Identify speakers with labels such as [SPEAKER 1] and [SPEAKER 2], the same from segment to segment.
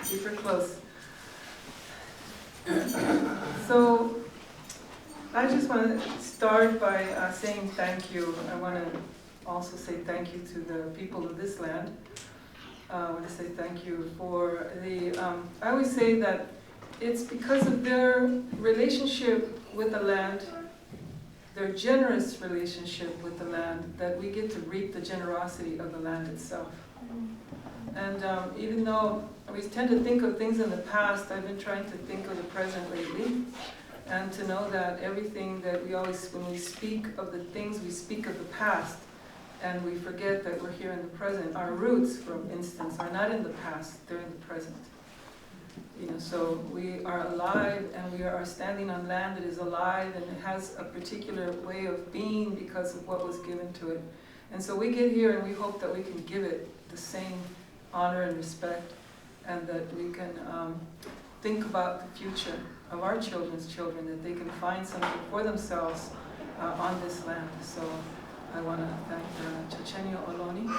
[SPEAKER 1] keep her close. So I just want to start by saying thank you. I want to also say thank you to the people of this land. I want to say thank you for the, I always say that it's because of their relationship with the land, their generous relationship with the land, that we get to reap the generosity of the land itself. And even though we tend to think of things in the past, I've been trying to think of the present lately, and to know that everything that we always, when we speak of the things, we speak of the past, and we forget that we're here in the present. Our roots, for instance, are not in the past, they're in the present. You know, so we are alive, and we are standing on land that is alive, and it has a particular way of being because of what was given to it. And so we get here, and we hope that we can give it the same honor and respect, and that we can think about the future of our children's children, that they can find something for themselves on this land. So I want to thank the Chochenyo Ohlone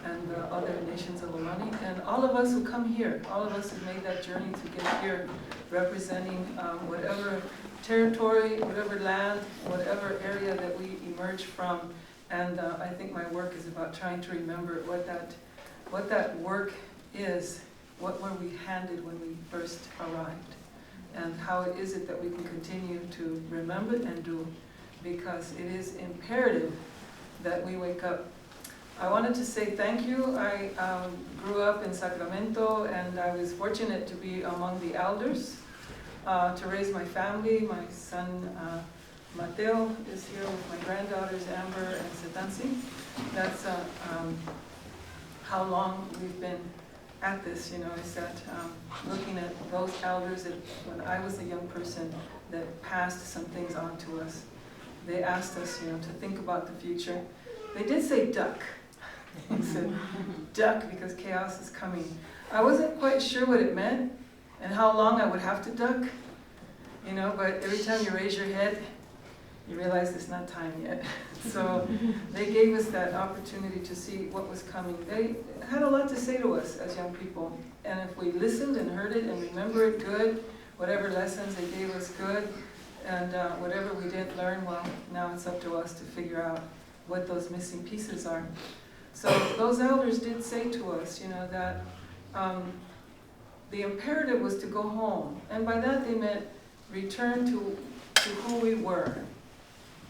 [SPEAKER 1] and the other nations of Ohlone, and all of us who come here, all of us who made that journey to get here, representing whatever territory, whatever land, whatever area that we emerge from. And I think my work is about trying to remember what that work is, what were we handed when we first arrived, and how is it that we can continue to remember and do, because it is imperative that we wake up. I wanted to say thank you. I grew up in Sacramento, and I was fortunate to be among the elders, to raise my family. My son Mateo is here with my granddaughters Amber and Setansi. That's how long we've been at this, you know, is that looking at those elders that when I was a young person that passed some things on to us. They asked us, you know, to think about the future. They did say duck. They said duck because chaos is coming. I wasn't quite sure what it meant and how long I would have to duck, you know, but every time you raise your head, you realize it's not time yet. So they gave us that opportunity to see what was coming. They had a lot to say to us as young people. And if we listened and heard it and remember it good, whatever lessons they gave us good, and whatever we didn't learn, well, now it's up to us to figure out what those missing pieces are. So those elders did say to us, you know, that the imperative was to go home. And by that they meant return to who we were.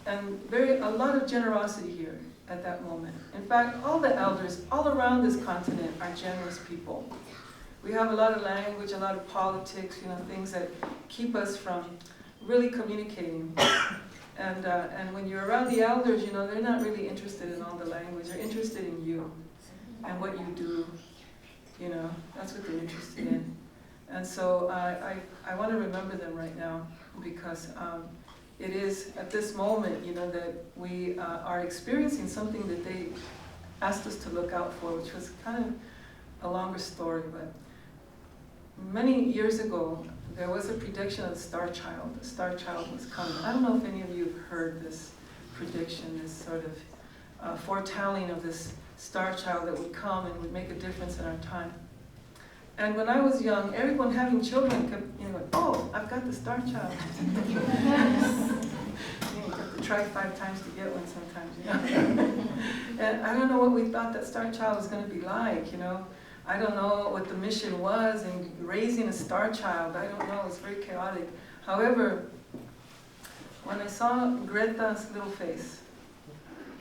[SPEAKER 1] And a lot of generosity here at that moment. In fact, all the elders all around this continent are generous people. We have a lot of language, a lot of politics, you know, things that keep us from really communicating. And when you're around the elders, you know, they're not really interested in all the language. They're interested in you and what you do. You know, that's what they're interested in. And so I want to remember them right now, because it is at this moment, you know, that we are experiencing something that they asked us to look out for, which was kind of a longer story. But many years ago, there was a prediction of the Star Child. The Star Child was coming. I don't know if any of you have heard this prediction, this sort of foretelling of this Star Child that would come and would make a difference in our time. And when I was young, everyone having children kept, you know, oh, I've got the Star Child. You have to try 5 times to get one sometimes, you know. And I don't know what we thought that Star Child was going to be like, you know. I don't know what the mission was in raising a Star Child. I don't know. It's very chaotic. However, when I saw Greta's little face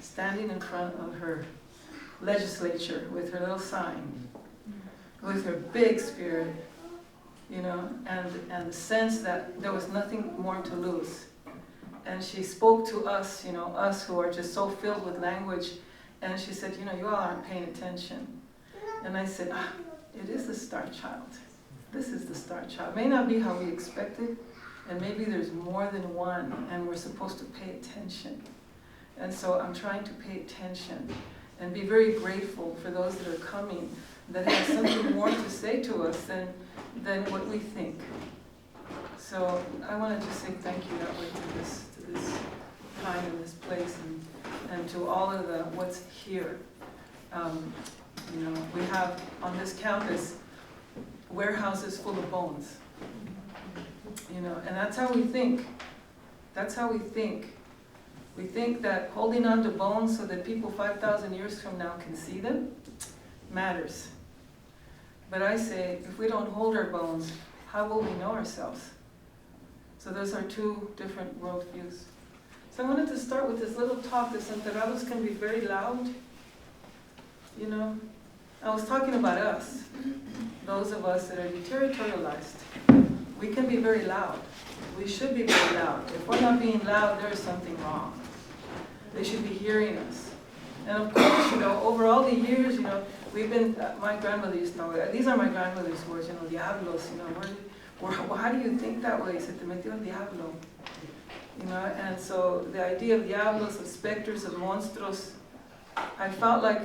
[SPEAKER 1] standing in front of her legislature with her little sign, with her big spirit, you know, and the sense that there was nothing more to lose. And she spoke to us, you know, us who are just so filled with language, and she said, you know, you all aren't paying attention. And I said, it is the Star Child. This is the Star Child. It may not be how we expected, and maybe there's more than one, and we're supposed to pay attention. And so I'm trying to pay attention and be very grateful for those that are coming, that have something more to say to us than what we think. So I want to just say thank you that way to this time and this place, and to all of the what's here. You know, we have on this campus warehouses full of bones. You know, and that's how we think. That's how we think. We think that holding on to bones so that people 5,000 years from now can see them matters. But I say, if we don't hold our bones, how will we know ourselves? So those are two different worldviews. So I wanted to start with this little talk that Enterrados can be very loud. You know, I was talking about us, those of us that are deterritorialized. We can be very loud. We should be very loud. If we're not being loud, there is something wrong. They should be hearing us. And of course, you know, over all the years, you know, we've been, my grandmother used to know, these are my grandmother's words, you know, diablos, you know, how do you think that way? Se te metió el diablo. You know, and so the idea of diablos, of specters, of monstruos, I felt like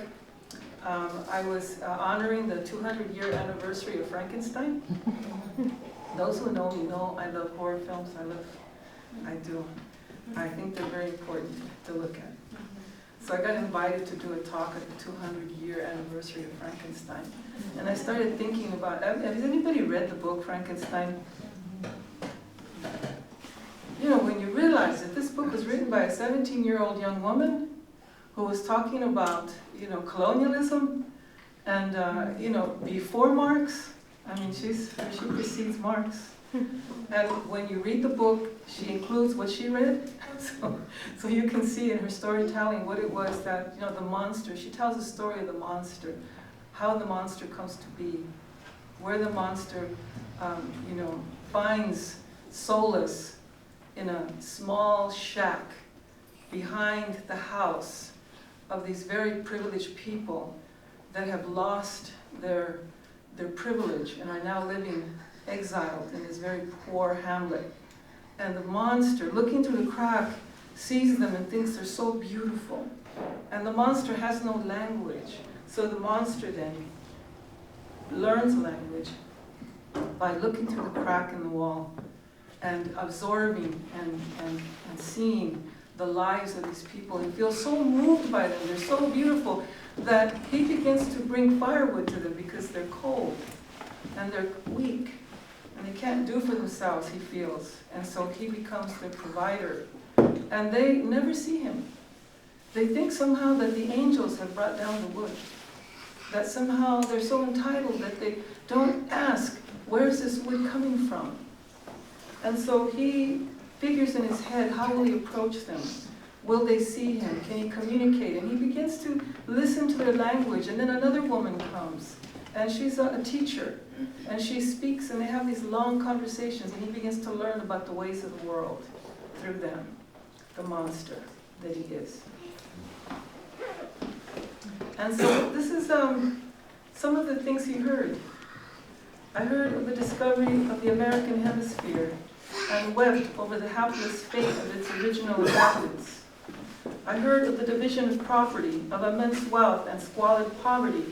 [SPEAKER 1] I was honoring the 200-year anniversary of Frankenstein. Those who know me know I love horror films. I do. I think they're very important to look at. So I got invited to do a talk at the 200-year anniversary of Frankenstein. And I started thinking about, has anybody read the book Frankenstein? You know, when you realize that this book was written by a 17-year-old young woman who was talking about, you know, colonialism and, you know, before Marx. I mean, she precedes Marx. And when you read the book, she includes what she read. So you can see in her storytelling what it was that, you know, the monster, she tells the story of the monster, how the monster comes to be, where the monster, you know, finds solace in a small shack behind the house of these very privileged people that have lost their privilege and are now living exiled in this very poor hamlet. And the monster, looking through the crack, sees them and thinks they're so beautiful. And the monster has no language. So the monster then learns language by looking through the crack in the wall and absorbing and seeing the lives of these people and feels so moved by them. They're so beautiful that he begins to bring firewood to them because they're cold and they're weak and they can't do for themselves, he feels. And so he becomes their provider. And they never see him. They think somehow that the angels have brought down the wood. That somehow they're so entitled that they don't ask, where's this wood coming from? And so he figures in his head, how will he approach them? Will they see him? Can he communicate? And he begins to listen to their language. And then another woman comes, and she's a teacher. And she speaks, and they have these long conversations, and he begins to learn about the ways of the world through them, the monster that he is. And so this is some of the things he heard. I heard of the discovery of the American hemisphere and wept over the hapless fate of its original inhabitants. I heard of the division of property, of immense wealth and squalid poverty,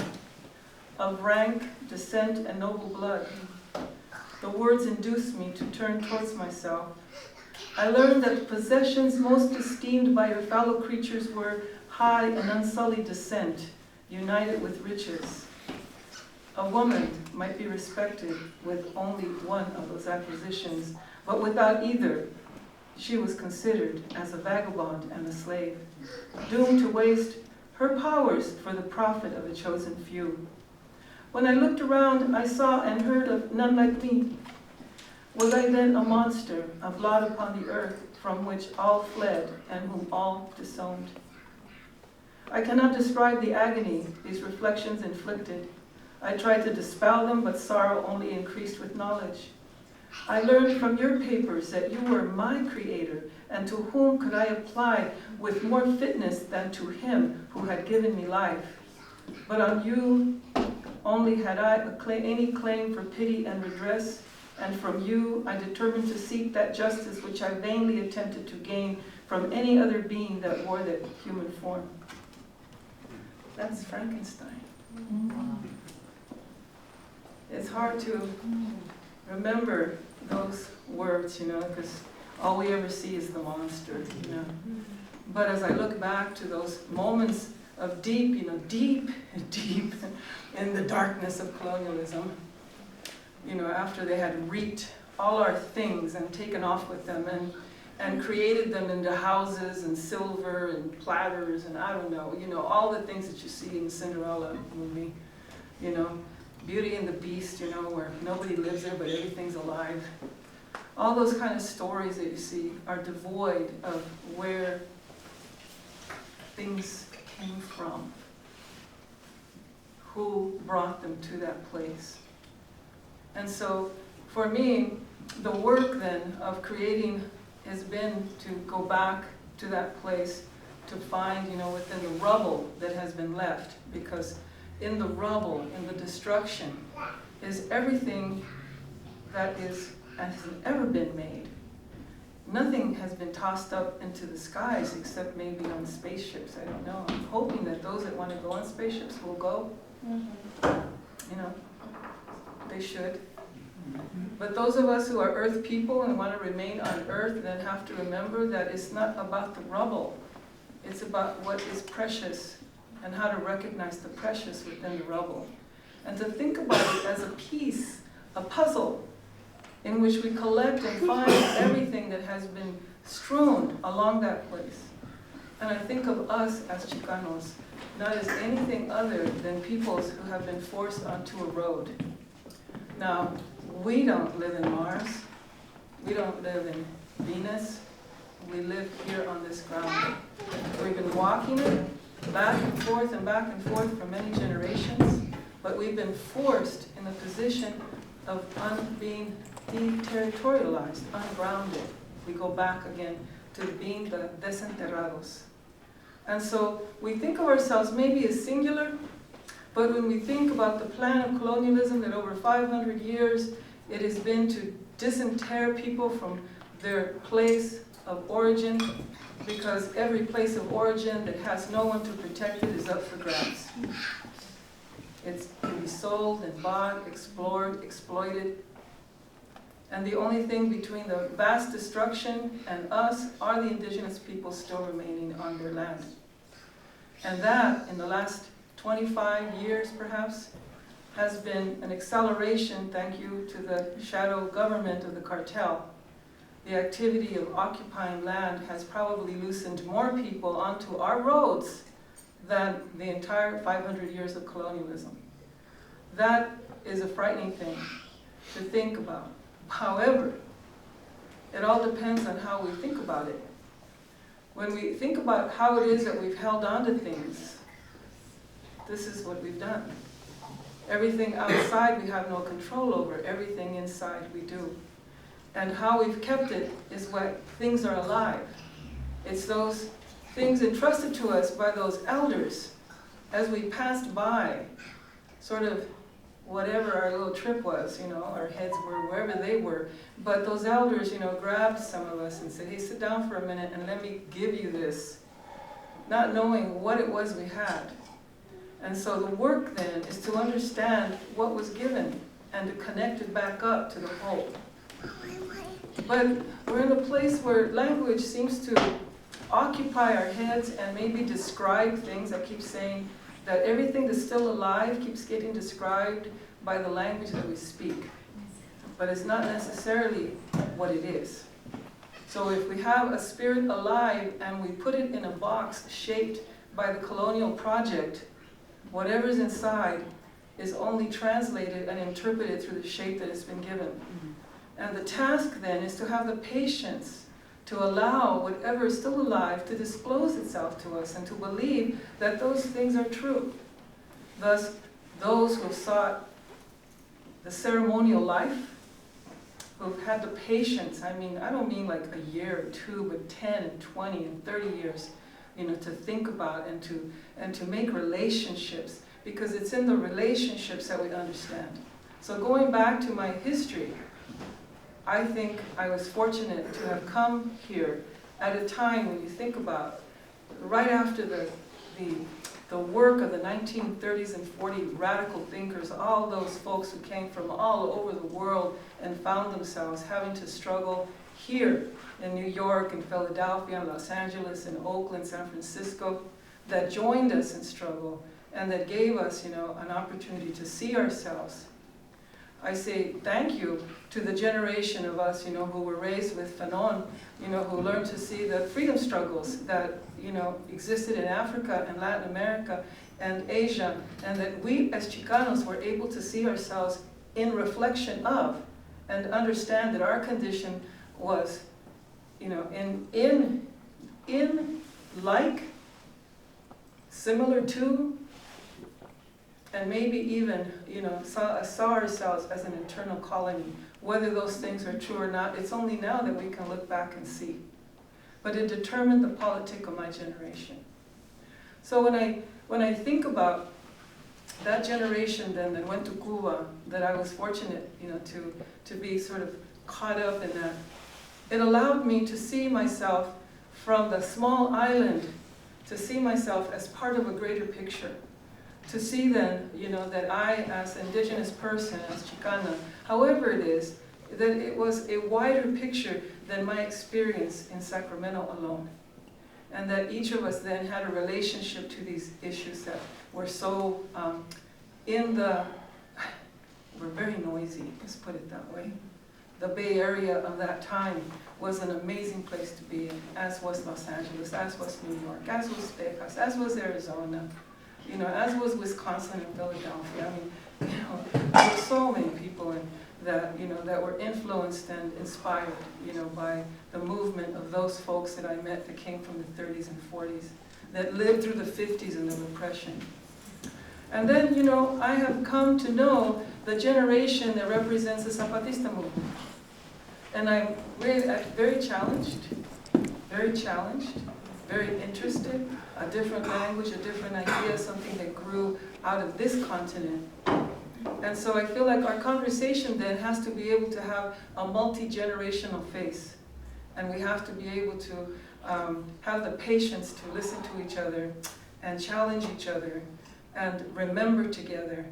[SPEAKER 1] of rank, descent, and noble blood. The words induced me to turn towards myself. I learned that the possessions most esteemed by your fellow creatures were high and unsullied descent, united with riches. A woman might be respected with only one of those acquisitions, but without either, she was considered as a vagabond and a slave, doomed to waste her powers for the profit of a chosen few. When I looked around, I saw and heard of none like me. Was I then a monster, a blot upon the earth, from which all fled and whom all disowned? I cannot describe the agony these reflections inflicted. I tried to dispel them, but sorrow only increased with knowledge. I learned from your papers that you were my creator, and to whom could I apply with more fitness than to him who had given me life. But on you only had I any claim for pity and redress, and from you I determined to seek that justice which I vainly attempted to gain from any other being that wore that human form. That's Frankenstein. It's hard to remember those words, you know, because all we ever see is the monster, you know. But as I look back to those moments of deep, you know, deep in the darkness of colonialism, after they had reaped all our things and taken off with them and created them into houses and silver and platters and I don't know, all the things that you see in the Cinderella movie, Beauty and the Beast, where nobody lives there but everything's alive. All those kind of stories that you see are devoid of where things came from, who brought them to that place. And so for me, the work then of creating has been to go back to that place to find, within the rubble that has been left, because in the rubble, in the destruction, is everything that is and has ever been made. Nothing has been tossed up into the skies except maybe on spaceships. I don't know. I'm hoping that those that want to go on spaceships will go. They should. But those of us who are Earth people and want to remain on Earth then have to remember that it's not about the rubble. It's about what is precious and how to recognize the precious within the rubble. And to think about it as a piece, a puzzle, in which we collect and find everything that has been strewn along that place. And I think of us as Chicanos not as anything other than peoples who have been forced onto a road. Now, we don't live in Mars. We don't live in Venus. We live here on this ground. We've been walking it back and forth for many generations, but we've been forced in a position of being deterritorialized, ungrounded. We go back again to being the desenterrados. And so we think of ourselves maybe as singular, but when we think about the plan of colonialism that over 500 years it has been to disinter people from their place of origin, because every place of origin that has no one to protect it is up for grabs. It can be sold and bought, explored, exploited. And the only thing between the vast destruction and us are the indigenous people still remaining on their land. And that, in the last 25 years perhaps, has been an acceleration, thank you to the shadow government of the cartel. The activity of occupying land has probably loosened more people onto our roads than the entire 500 years of colonialism. That is a frightening thing to think about. However, it all depends on how we think about it. When we think about how it is that we've held on to things, this is what we've done. Everything outside we have no control over. Everything inside we do. And how we've kept it is what things are alive. It's those things entrusted to us by those elders as we passed by, sort of whatever our little trip was, our heads were wherever they were. But those elders, grabbed some of us and said, hey, sit down for a minute and let me give you this, not knowing what it was we had. And so the work then is to understand what was given and to connect it back up to the whole. But we're in a place where language seems to occupy our heads and maybe describe things. I keep saying that everything that's still alive keeps getting described by the language that we speak. But it's not necessarily what it is. So if we have a spirit alive and we put it in a box shaped by the colonial project, whatever's inside is only translated and interpreted through the shape that it's been given. And the task then is to have the patience to allow whatever is still alive to disclose itself to us and to believe that those things are true. Thus, those who have sought the ceremonial life, who've had the patience, I don't mean like a year or two, but 10 and 20 and 30 years, to think about and to make relationships, because it's in the relationships that we understand. So going back to my history, I think I was fortunate to have come here at a time when you think about, right after the work of the 1930s and 40s radical thinkers, all those folks who came from all over the world and found themselves having to struggle here in New York and Philadelphia and Los Angeles and Oakland, San Francisco, that joined us in struggle and that gave us, an opportunity to see ourselves. I say thank you to the generation of us, who were raised with Fanon, who learned to see the freedom struggles that, existed in Africa and Latin America and Asia, and that we as Chicanos were able to see ourselves in reflection of and understand that our condition was, in like, similar to, and maybe even, saw ourselves as an eternal colony. Whether those things are true or not, it's only now that we can look back and see. But it determined the politic of my generation. So when I think about that generation then that went to Cuba, that I was fortunate, to be sort of caught up in that, it allowed me to see myself from the small island, to see myself as part of a greater picture. To see then, that I, as an indigenous person, as Chicana, however it is, that it was a wider picture than my experience in Sacramento alone. And that each of us then had a relationship to these issues that were so we're very noisy, let's put it that way. The Bay Area of that time was an amazing place to be in, as was Los Angeles, as was New York, as was Texas, as was Arizona, as was Wisconsin and Philadelphia. I mean, there were so many people that were influenced and inspired, by the movement of those folks that I met that came from the 30s and 40s, that lived through the 50s and the repression. And then, I have come to know the generation that represents the Zapatista movement. And I'm very challenged, very interested, a different language, a different idea, something that grew out of this continent. And so I feel like our conversation then has to be able to have a multi-generational face. And we have to be able to have the patience to listen to each other and challenge each other and remember together.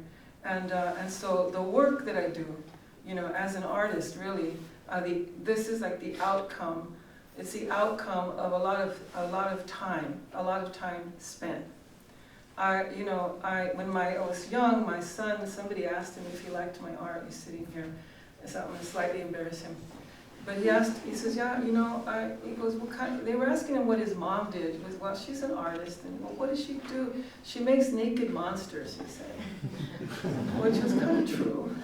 [SPEAKER 1] And so the work that I do, as an artist, really, this is like the outcome. It's the outcome of a lot of time spent. When I was young, my son, somebody asked him if he liked my art. He's sitting here, so I'm going to slightly embarrass him. But he says, yeah, he goes, what kind? They were asking him what his mom did. He goes, well, she's an artist. And well, what does she do? She makes naked monsters, he said, which was kind of true.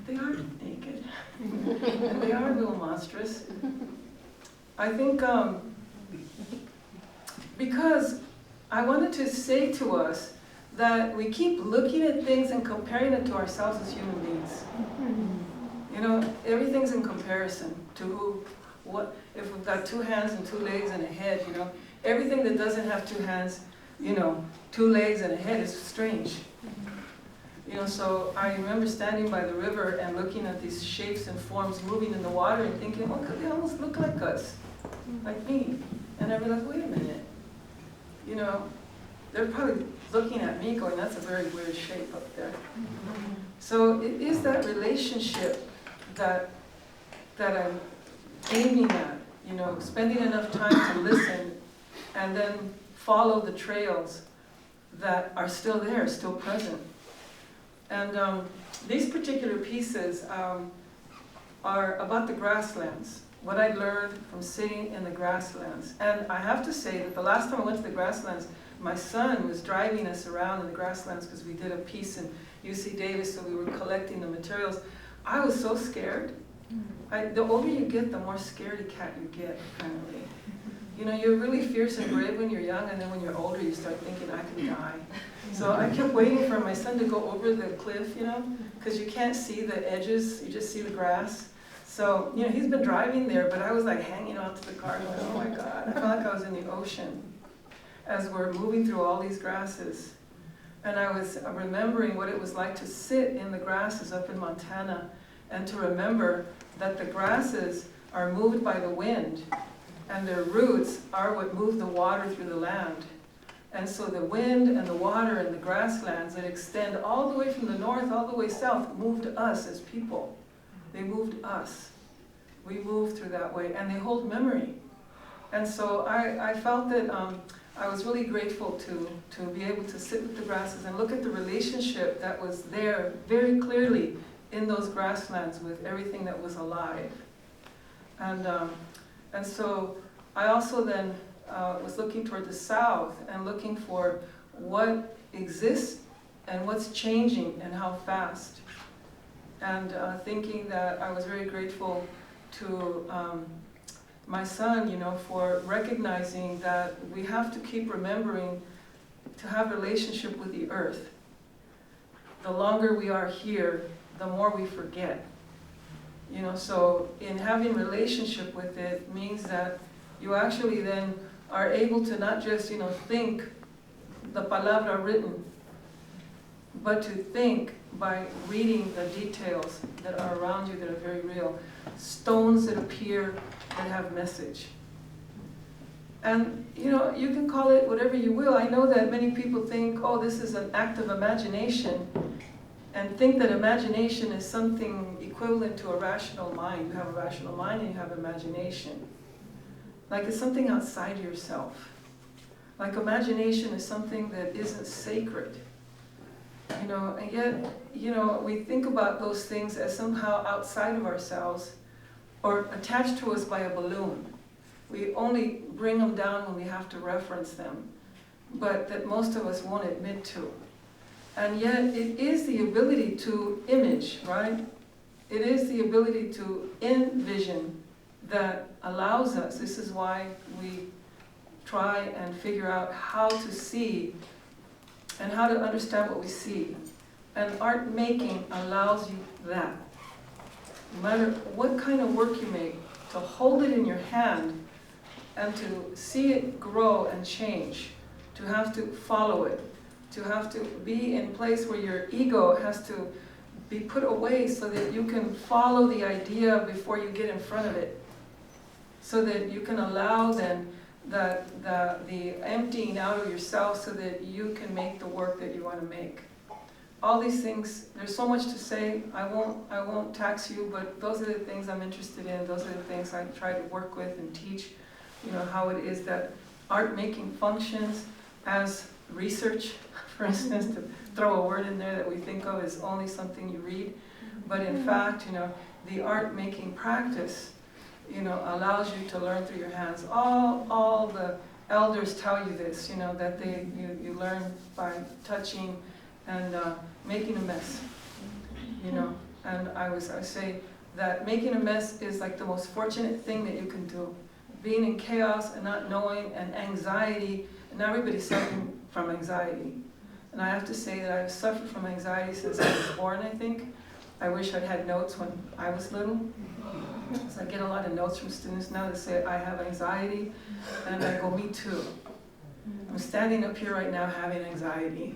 [SPEAKER 1] They are naked, and they are a little monstrous. I think because I wanted to say to us that we keep looking at things and comparing it to ourselves as human beings. Everything's in comparison to what, if we've got 2 hands and 2 legs and a head, everything that doesn't have 2 hands, 2 legs and a head is strange. So I remember standing by the river and looking at these shapes and forms moving in the water and thinking, well, they almost look like us, like me. And I realized, wait a minute, they're probably looking at me going, that's a very weird shape up there. So it is that relationship that I'm aiming at, spending enough time to listen and then follow the trails that are still there, still present. And these particular pieces are about the grasslands, what I learned from sitting in the grasslands. And I have to say that the last time I went to the grasslands, my son was driving us around in the grasslands because we did a piece in UC Davis, so we were collecting the materials. I was so scared. The older you get, the more scaredy cat you get, apparently. You're really fierce and brave when you're young, and then when you're older, you start thinking, I can die. So I kept waiting for my son to go over the cliff, because you can't see the edges, you just see the grass. So, he's been driving there, but I was like hanging onto the car going, oh my God, I felt like I was in the ocean as we're moving through all these grasses. And I was remembering what it was like to sit in the grasses up in Montana and to remember that the grasses are moved by the wind and their roots are what move the water through the land. And so the wind and the water and the grasslands that extend all the way from the north all the way south moved us as people. They moved us. We moved through that way, and they hold memory. And so I felt that I was really grateful to be able to sit with the grasses and look at the relationship that was there very clearly in those grasslands with everything that was alive. And so I also then was looking toward the south and looking for what exists and what's changing and how fast. And thinking that I was very grateful to my son, for recognizing that we have to keep remembering to have a relationship with the earth. The longer we are here, the more we forget. So in having relationship with it means that you actually then are able to not just, think the palabra written, but to think by reading the details that are around you that are very real. Stones that appear that have message. And, you can call it whatever you will. I know that many people think, oh, this is an act of imagination, and think that imagination is something equivalent to a rational mind. You have a rational mind and you have imagination. Like it's something outside yourself. Like imagination is something that isn't sacred. And yet, we think about those things as somehow outside of ourselves or attached to us by a balloon. We only bring them down when we have to reference them, but that most of us won't admit to. And yet, it is the ability to image, right? It is the ability to envision that allows us. This is why we try and figure out how to see and how to understand what we see. And art making allows you that. No matter what kind of work you make, to hold it in your hand and to see it grow and change, to have to follow it, to have to be in a place where your ego has to be put away so that you can follow the idea before you get in front of it, so that you can allow then the emptying out of yourself so that you can make the work that you want to make. All these things, there's so much to say. I won't tax you, but those are the things I'm interested in. Those are the things I try to work with and teach, how it is that art making functions as research, for instance, to throw a word in there that we think of as only something you read. But in fact, the art making practice, allows you to learn through your hands. All the elders tell you this, that you learn by touching and making a mess, And I say that making a mess is like the most fortunate thing that you can do. Being in chaos and not knowing and anxiety, and everybody's suffering from anxiety. And I have to say that I've suffered from anxiety since I was born, I think. I wish I'd had notes when I was little. So I get a lot of notes from students now that say I have anxiety, and I go, me too. I'm standing up here right now having anxiety.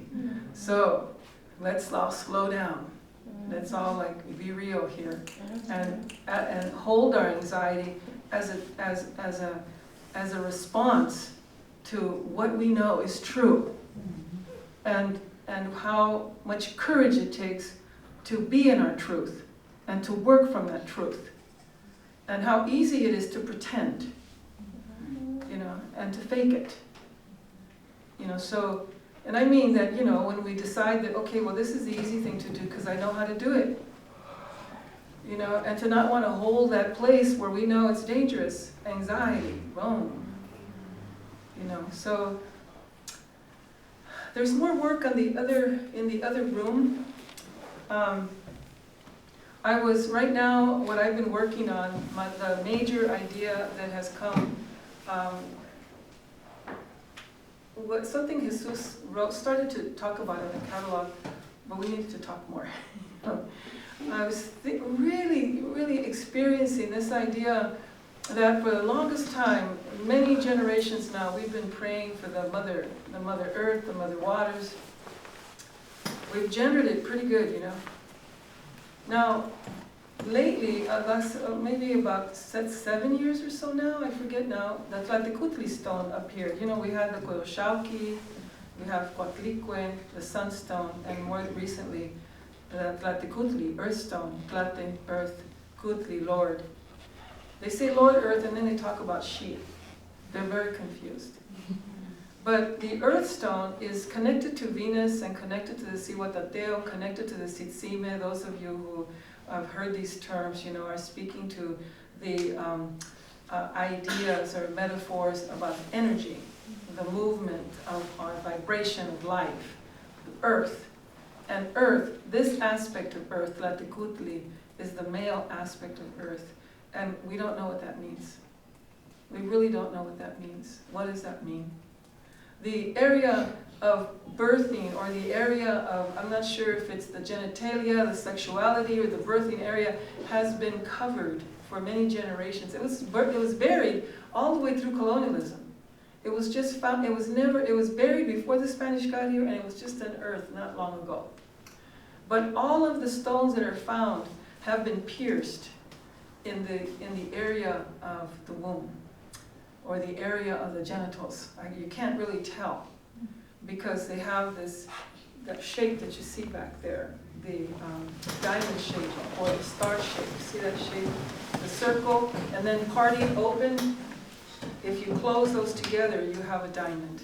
[SPEAKER 1] So let's all slow down. Let's all be real here, and hold our anxiety as a response to what we know is true, and how much courage it takes to be in our truth and to work from that truth, and how easy it is to pretend, and to fake it, so. And I mean that, when we decide that, okay, well, this is the easy thing to do because I know how to do it, and to not want to hold that place where we know it's dangerous, anxiety, boom, so there's more work in the other room. Right now, what I've been working on, the major idea that has come, something Jesus started to talk about in the catalog, but we needed to talk more. I was really experiencing this idea that for the longest time, many generations now, we've been praying for the Mother Earth, the Mother Waters. We've gendered it pretty good, Now, lately, maybe about 7 years or so now, I forget now, the Tlaticutli stone appeared. We had the Coyoshauqui, we have Coatlicue, the sunstone, and more recently, the Tlaticutli, earth stone, Tlate, earth, Cutli, Lord. They say Lord Earth, and then they talk about sheep. They're very confused. But the earth stone is connected to Venus and connected to the Cihuatateo, connected to the Tzitzime. Those of you who have heard these terms, you know, are speaking to the ideas or metaphors about energy, the movement of our vibration of life, earth. And earth, this aspect of earth, Tlaticutli, is the male aspect of earth. And we don't know what that means. We really don't know what that means. What does that mean? The area of birthing, or the area of, I'm not sure if it's the genitalia, the sexuality, or the birthing area, has been covered for many generations. It was buried all the way through colonialism. It was just found, it was buried before the Spanish got here, and it was just unearthed not long ago. But all of the stones that are found have been pierced in the area of the womb, or the area of the genitals. You can't really tell, because they have that shape that you see back there, the diamond shape or the star shape. You see that shape? The circle, and then parting open. If you close those together, you have a diamond.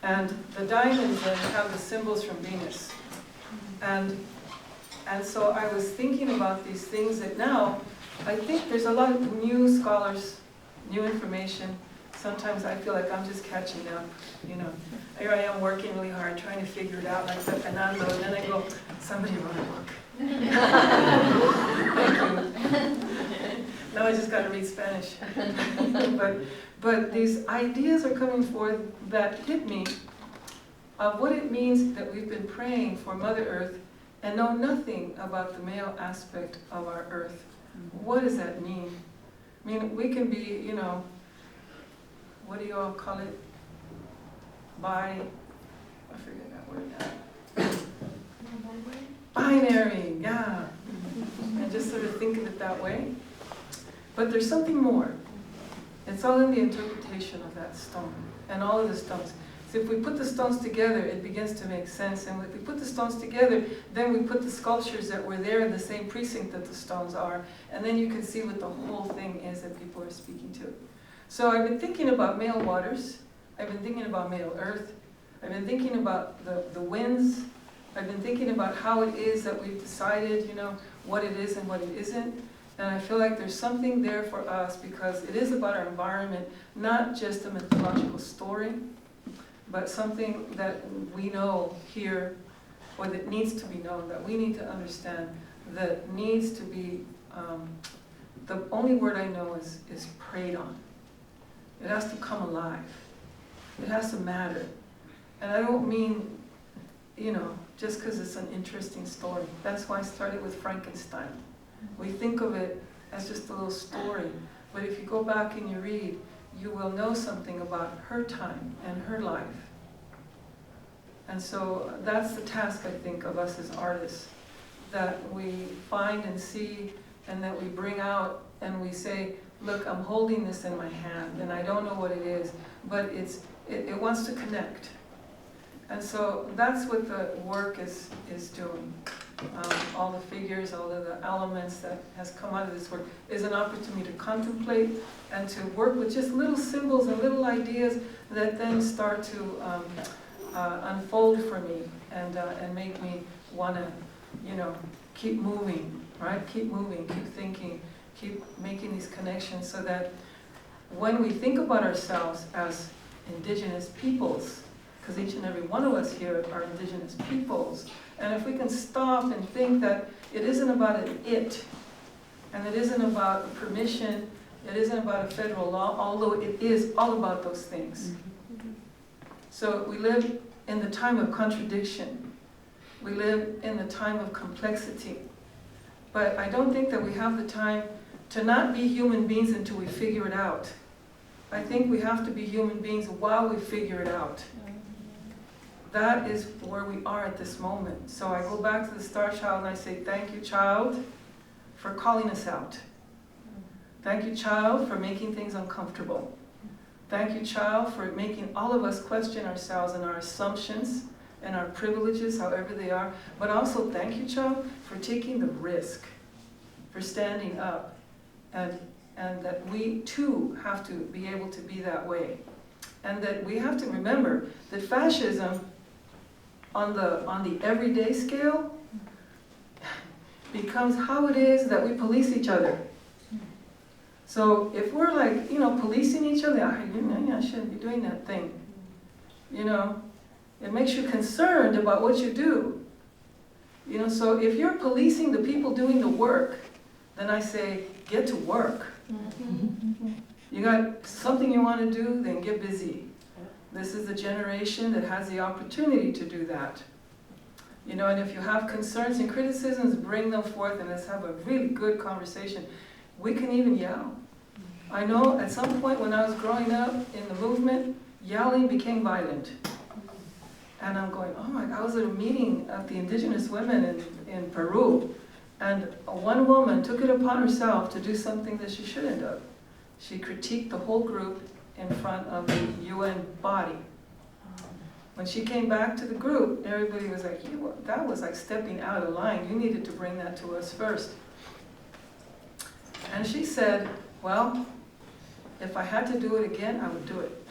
[SPEAKER 1] And the diamonds then have the symbols from Venus. And so I was thinking about these things that now, I think there's a lot of new scholars, new information. Sometimes I feel like I'm just catching up, you know. Here I am working really hard, trying to figure it out, like Fernando, and then I go, somebody wrote a book. Thank you. Now I just got to read Spanish. But these ideas are coming forth that hit me of what it means that we've been praying for Mother Earth and know nothing about the male aspect of our Earth. What does that mean? I mean, we can be, you know, what do you all call it? I forget that word now. Binary, yeah. And just sort of think of it that way. But there's something more. It's all in the interpretation of that stone and all of the stones. So if we put the stones together, it begins to make sense. And if we put the stones together, then we put the sculptures that were there in the same precinct that the stones are. And then you can see what the whole thing is that people are speaking to. So I've been thinking about male waters. I've been thinking about male earth. I've been thinking about the winds. I've been thinking about how it is that we've decided, you know, what it is and what it isn't. And I feel like there's something there for us, because it is about our environment, not just a mythological story, but something that we know here, or that needs to be known, that we need to understand, that needs to be, the only word I know is prayed on. It has to come alive. It has to matter. And I don't mean, you know, just because it's an interesting story. That's why I started with Frankenstein. We think of it as just a little story, but if you go back and you read, you will know something about her time and her life. And so that's the task, I think, of us as artists, that we find and see, and that we bring out and we say, look, I'm holding this in my hand, and I don't know what it is, but it wants to connect. And so that's what the work is doing. All the figures, all of the elements that has come out of this work is an opportunity to contemplate and to work with just little symbols and little ideas that then start to unfold for me and make me want to, you know, keep moving, right? Keep moving, keep thinking, keep making these connections, so that when we think about ourselves as indigenous peoples, because each and every one of us here are indigenous peoples, and if we can stop and think that it isn't about an it, and it isn't about permission, it isn't about a federal law, although it is all about those things. So we live in the time of contradiction. We live in the time of complexity. But I don't think that we have the time to not be human beings until we figure it out. I think we have to be human beings while we figure it out. That is where we are at this moment. So I go back to the Star Child and I say, thank you, child, for calling us out. Thank you, child, for making things uncomfortable. Thank you, child, for making all of us question ourselves and our assumptions and our privileges, however they are. But also thank you, child, for taking the risk, for standing up, and that we too have to be able to be that way. And that we have to remember that fascism on the everyday scale becomes how it is that we police each other. So if we're like, policing each other, I shouldn't be doing that thing. It makes you concerned about what you do. So if you're policing the people doing the work, then I say, get to work. You got something you want to do, then get busy. This is the generation that has the opportunity to do that. And if you have concerns and criticisms, bring them forth and let's have a really good conversation. We can even yell. I know at some point when I was growing up in the movement, yelling became violent. And I'm going, oh my God, I was at a meeting of the indigenous women in Peru, and one woman took it upon herself to do something that she shouldn't have. She critiqued the whole group in front of the UN body. When she came back to the group, everybody was like, that was like stepping out of line. You needed to bring that to us first. And she said, well, if I had to do it again, I would do it.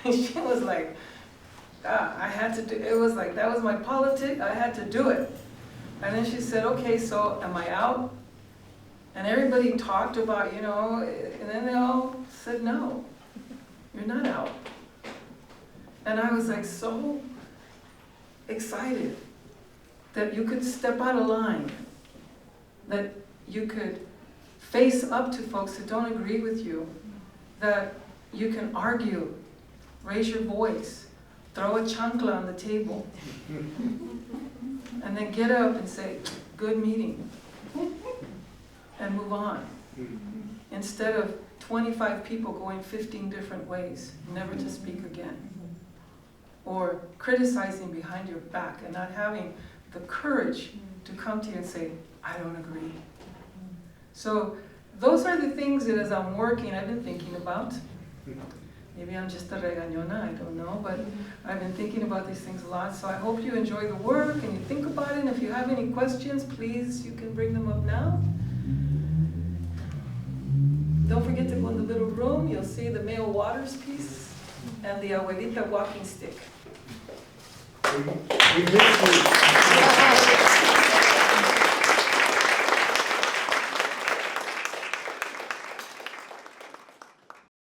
[SPEAKER 1] And she was like, I had to do it. It was like, that was my politic. I had to do it. And then she said, okay, so am I out? And everybody talked about, and then they all said, no, you're not out. And I was like so excited that you could step out of line, that you could face up to folks who don't agree with you, that you can argue, raise your voice, throw a chancla on the table, and then get up and say, good meeting, and move on. Instead of 25 people going 15 different ways, never to speak again. Or criticizing behind your back and not having the courage to come to you and say, I don't agree. So those are the things that as I'm working, I've been thinking about. Maybe I'm just a regañona, I don't know, but I've been thinking about these things a lot. So I hope you enjoy the work and you think about it. And if you have any questions, please, you can bring them up now. Don't forget to go in the little room. You'll see the male waters piece and the abuelita walking stick.
[SPEAKER 2] We miss you.